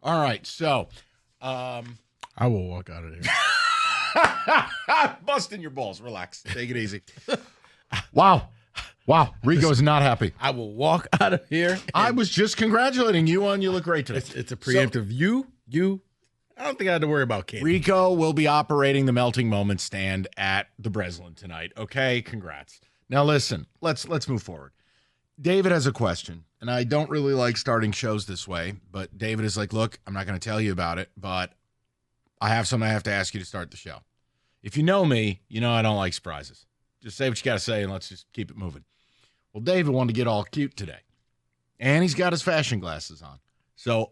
All right, so I will walk out of there. busting your balls. Relax. Take it easy. Wow. Rico's not happy. I will walk out of here. I was just congratulating you on you look great today. It's a preemptive. You. I don't think I had to worry about Kenny. Rico will be operating the Melting Moment stand at the Breslin tonight. Okay, congrats. Now listen, let's move forward. David has a question, and I don't really like starting shows this way, but David is like, look, I'm not going to tell you about it, but I have something I have to ask you to start the show. If you know me, you know I don't like surprises. Just say what you got to say, and let's just keep it moving. Well, David wanted to get all cute today, and he's got his fashion glasses on. So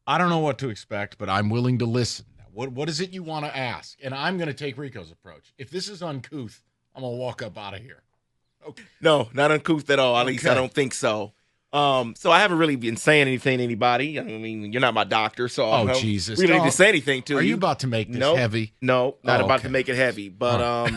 I don't know what to expect, but I'm willing to listen. Now, what is it you want to ask? And I'm going to take Rico's approach. If this is uncouth, I'm going to walk up out of here. Okay. No, not uncouth at all. At least I don't think so. So I haven't really been saying anything to anybody. I mean, you're not my doctor, so I don't Jesus. really need to say anything to you. Are you about to make this heavy? No, not about to make it heavy. But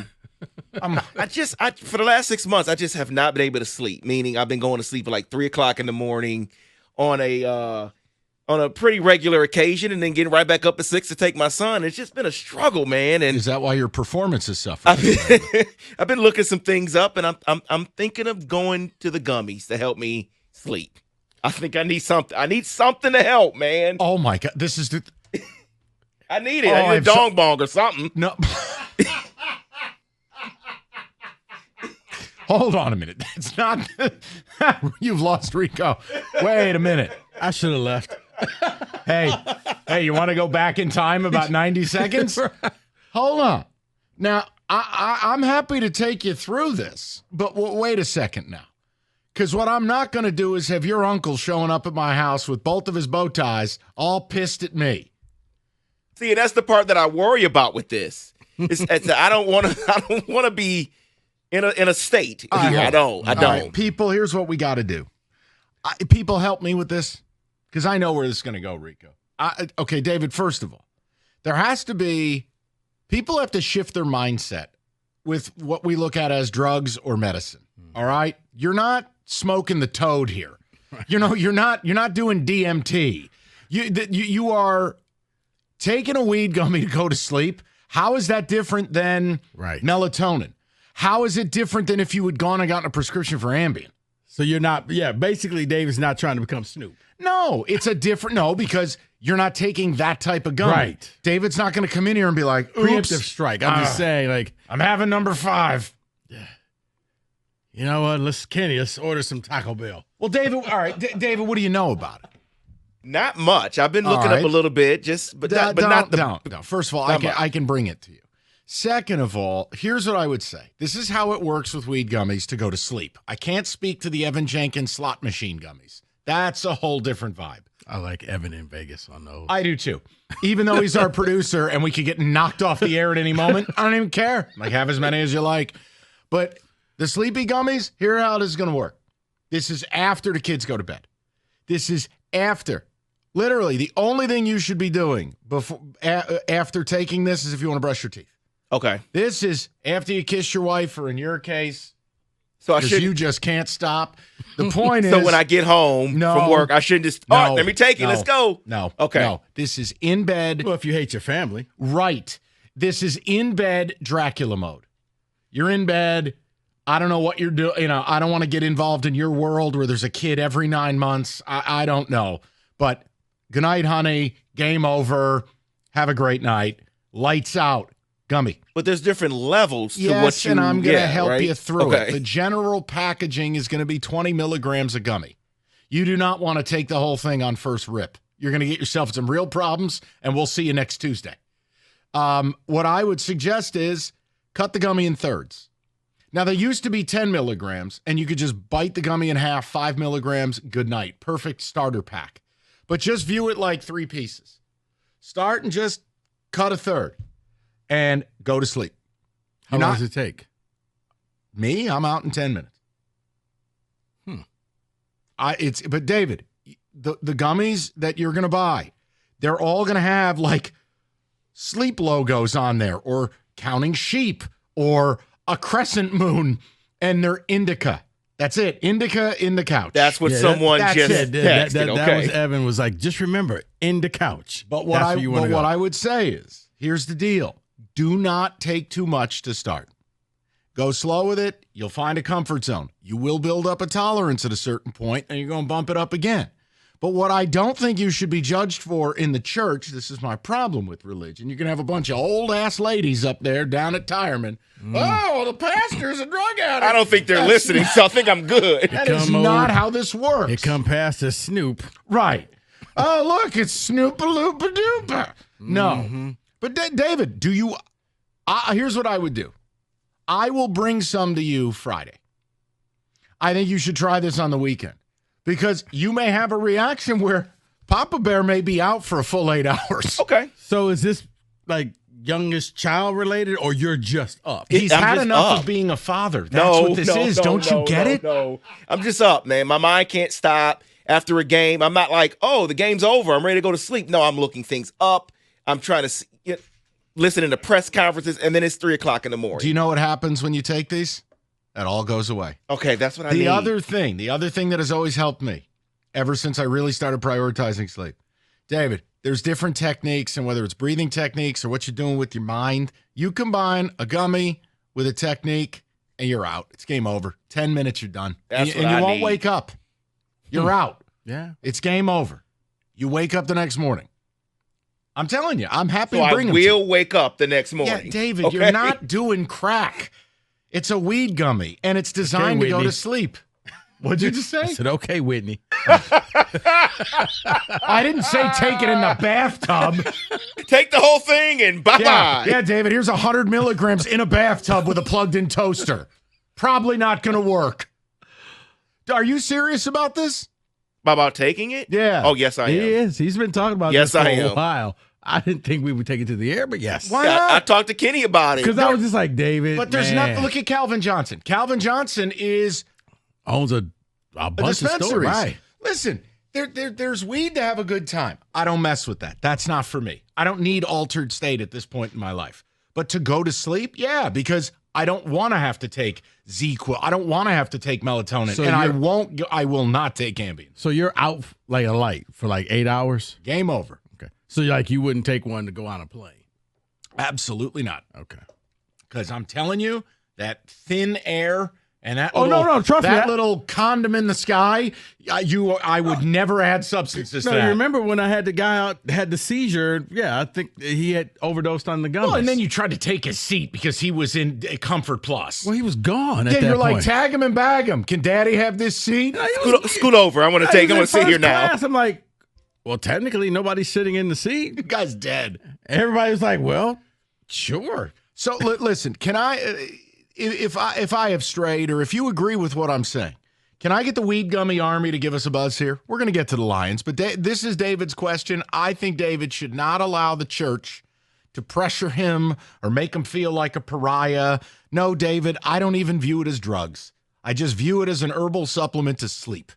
for the last 6 months, I just have not been able to sleep. Meaning, I've been going to sleep at like 3:00 in the morning on a pretty regular occasion, and then getting right back up at 6 to take my son. It's just been a struggle, man. And is that why your performance is suffering? I've been looking some things up, and I'm thinking of going to the gummies to help me sleep. I think I need something. I need something to help, man. Oh my God, this is the. I need it. I need a dong bong or something. No. Hold on a minute. That's not. You've lost Rico. Wait a minute. I should have left. Hey, you want to go back in time about 90 seconds? Hold on. Now, I'm happy to take you through this, but wait a second now. Because what I'm not going to do is have your uncle showing up at my house with both of his bow ties all pissed at me. See, that's the part that I worry about with this. I don't want to be in a state here. I don't. Right, people, here's what we got to do. People, help me with this, because I know where this is going to go, Rico. Okay, David, first of all, there has to be, people have to shift their mindset with what we look at as drugs or medicine, all right? You're not smoking the toad here. You know, you're not doing DMT. You are taking a weed gummy to go to sleep. How is that different than melatonin? How is it different than if you had gone and gotten a prescription for Ambien? So you're not, basically David's not trying to become Snoop. No, it's a different, because you're not taking that type of gummy. Right. David's not going to come in here and be like, oops. Preemptive strike. I'm just saying, like. I'm having number 5. Yeah. You know what? Let's order some Taco Bell. Well, David, all right. David, what do you know about it? Not much. I've been looking up a little bit, No. First of all, I can bring it to you. Second of all, here's what I would say. This is how it works with weed gummies to go to sleep. I can't speak to the Evan Jenkins slot machine gummies. That's a whole different vibe. I like Evan in Vegas on those. I do too. Even though he's our producer and we could get knocked off the air at any moment, I don't even care. Like, have as many as you like. But the sleepy gummies, here's how this is going to work. This is after the kids go to bed. This is after. Literally, the only thing you should be doing after taking this is if you want to brush your teeth. Okay. This is after you kiss your wife, or in your case, so you just can't stop. The point is, so when I get home from work, I shouldn't just, let me take it. Let's go. No. Okay. No. This is in bed. Well, if you hate your family. Right. This is in bed Dracula mode. You're in bed. I don't know what you're doing. I don't want to get involved in your world where there's a kid every 9 months. I don't know. But good night, honey. Game over. Have a great night. Lights out. Gummy. But there's different levels to yes, what you and I'm going to help you through it. The general packaging is going to be 20 milligrams of gummy. You do not want to take the whole thing on first rip. You're going to get yourself some real problems, and we'll see you next Tuesday. What I would suggest is cut the gummy in thirds. Now, they used to be 10 milligrams, and you could just bite the gummy in half, 5 milligrams, good night. Perfect starter pack. But just view it like 3 pieces. Start and just cut a third. And go to sleep. How long does it take? Me, I'm out in 10 minutes. But David, the gummies that you're going to buy, they're all going to have like sleep logos on there, or counting sheep, or a crescent moon, and they're indica. That's it. Indica in the couch. That's what someone that's just it. texted. Okay. That was Evan was like, just remember, in the couch. But what I would say is, here's the deal. Do not take too much to start. Go slow with it. You'll find a comfort zone. You will build up a tolerance at a certain point, and you're going to bump it up again. But what I don't think you should be judged for in the church, this is my problem with religion. You're going to have a bunch of old-ass ladies up there down at Tireman. Oh, the pastor's a drug addict. I don't think they're listening, so I think I'm good. That is not how this works. It come past the Snoop. Right. Oh, look, it's Snoop-a-loop-a-doopa. No. But David, do you here's what I would do. I will bring some to you Friday. I think you should try this on the weekend because you may have a reaction where Papa Bear may be out for a full 8 hours. Okay. So is this like youngest child related or you're just up? He's had enough of being a father. That's what this is. Don't you get it? No, I'm just up, man. My mind can't stop after a game. I'm not like, oh, the game's over. I'm ready to go to sleep. No, I'm looking things up. I'm trying to see, listening to press conferences, and then it's 3 o'clock in the morning. Do you know what happens when you take these? That all goes away. Okay, that's what I need. The other thing that has always helped me ever since I really started prioritizing sleep, David, there's different techniques, and whether it's breathing techniques or what you're doing with your mind, you combine a gummy with a technique, and you're out. It's game over. 10 minutes, you're done. That's and you won't wake up. You're out. Yeah. It's game over. You wake up the next morning. I'm telling you, I'm happy to bring them. I will wake up the next morning. Yeah, David, you're not doing crack. It's a weed gummy, and it's designed to go to sleep. What'd you just say? I said, okay, Whitney. I didn't say take it in the bathtub. Take the whole thing and bye-bye. Yeah, David, here's 100 milligrams in a bathtub with a plugged-in toaster. Probably not going to work. Are you serious about this? About taking it? Yeah. Oh, yes, I am. He is. He's been talking about this for a while. I didn't think we would take it to the air, but yes. Why not? I talked to Kenny about it. Because I was just like, David. But there's not. Look at Calvin Johnson. Calvin Johnson owns a bunch of stores. Right. Listen, there's weed to have a good time. I don't mess with that. That's not for me. I don't need altered state at this point in my life. But to go to sleep, yeah, because I don't want to have to take ZQuil. I don't want to have to take melatonin, so I will not take Ambien. So you're out like a light for like 8 hours? Game over. Okay. So like you wouldn't take one to go on a plane? Absolutely not. Okay. Because I'm telling you, that thin air and that little condom in the sky, I would never add substances to that. You remember when I had the guy out, had the seizure? Yeah, I think he had overdosed on the gummies. Well, and then you tried to take his seat because he was in a Comfort Plus. Well, he was gone at that point. You're like, tag him and bag him. Can Daddy have this seat? Scoot over. I want to take him. I want to sit here now. I'm like, well, technically, nobody's sitting in the seat. The guy's dead. Everybody was like, well, sure. So listen, can I... If I have strayed, or if you agree with what I'm saying, can I get the Weed Gummy Army to give us a buzz here? We're going to get to the Lions, but this is David's question. I think David should not allow the church to pressure him or make him feel like a pariah. No, David, I don't even view it as drugs. I just view it as an herbal supplement to sleep.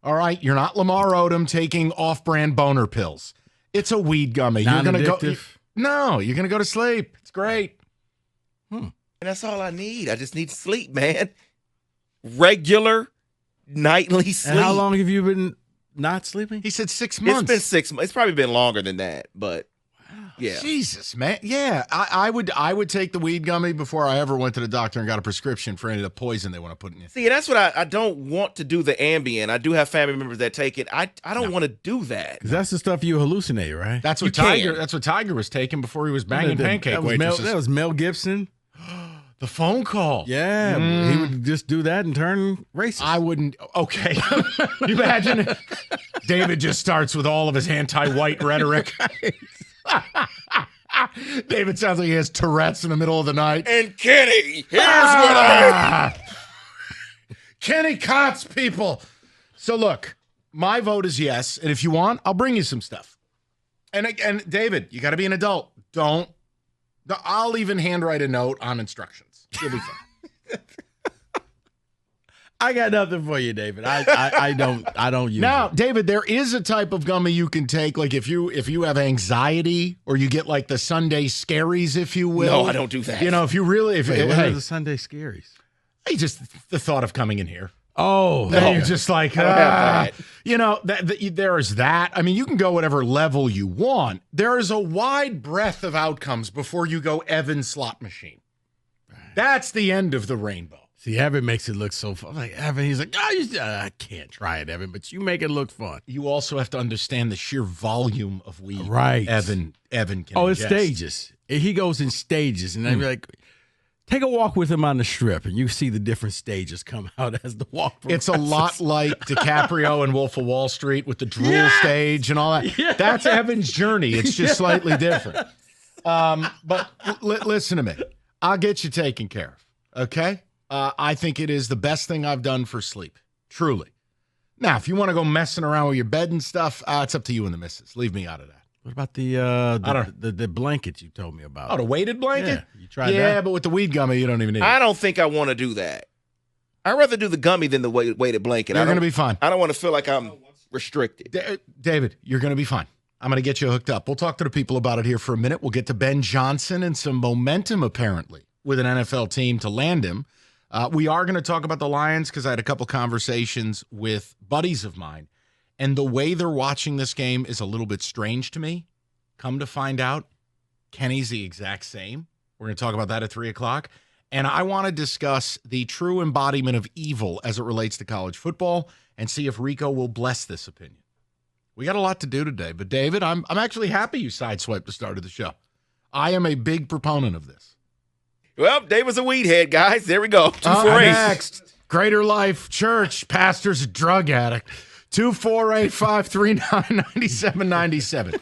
All right? You're not Lamar Odom taking off-brand boner pills. It's a weed gummy. You're going to go. No, you're going to go to sleep. It's great. And that's all I need. I just need sleep, man. Regular nightly sleep. And how long have you been not sleeping? He said 6 months. It's been 6 months. It's probably been longer than that, but yeah. Jesus, man. Yeah, I would take the weed gummy before I ever went to the doctor and got a prescription for any of the poison they want to put in you. See, that's what I don't want to do the Ambien. I do have family members that take it. I don't want to do that. Because that's the stuff you hallucinate, right? That's what Tiger was taking before he was banging pancake waitresses. That was Mel Gibson. The phone call. Yeah, he would just do that and turn racist. I wouldn't. Okay. You imagine? David just starts with all of his anti-white rhetoric. David sounds like he has Tourette's in the middle of the night. And Kenny, here's what Kenny Cots, people. So look, my vote is yes, and if you want, I'll bring you some stuff. And David, you got to be an adult. I'll even handwrite a note on instructions. You'll be fine. I got nothing for you, David. I don't use now, it. David, there is a type of gummy you can take, like if you have anxiety or you get like the Sunday scaries, if you will. No, I don't do that. You know, if you really, what are the Sunday scaries? Just the thought of coming in here. Oh, Then you're just like, I don't have that. you know, there is that. I mean, you can go whatever level you want. There is a wide breadth of outcomes before you go Evan slot machine. That's the end of the rainbow. See, Evan makes it look so fun. Like Evan, he's like, I can't try it, Evan, but you make it look fun. You also have to understand the sheer volume of weed. Right. Evan can it's ingest. stages. He goes in stages, and I'd be like, take a walk with him on the strip, and you see the different stages come out as the walk progresses. It's a lot like DiCaprio and Wolf of Wall Street with the drool stage and all that. Yes. That's Evan's journey. It's just slightly different. But listen to me. I'll get you taken care of, okay? I think it is the best thing I've done for sleep, truly. Now, if you want to go messing around with your bed and stuff, it's up to you and the missus. Leave me out of that. What about the blanket you told me about? Oh, the weighted blanket? Yeah, you tried that? Yeah, but with the weed gummy, you don't even need it. I don't think I want to do that. I'd rather do the gummy than the weighted blanket. You're going to be fine. I don't want to feel like I'm restricted. David, you're going to be fine. I'm going to get you hooked up. We'll talk to the people about it here for a minute. We'll get to Ben Johnson and some momentum, apparently, with an NFL team to land him. We are going to talk about the Lions because I had a couple conversations with buddies of mine, and the way they're watching this game is a little bit strange to me. Come to find out, Kenny's the exact same. We're going to talk about that at 3 o'clock. And I want to discuss the true embodiment of evil as it relates to college football and see if Rico will bless this opinion. We got a lot to do today, but David, I'm actually happy you sideswiped the start of the show. I am a big proponent of this. Well, Dave was a weed head, guys. There we go. 248. Next, Greater Life Church, pastor's a drug addict. 248-539-9797.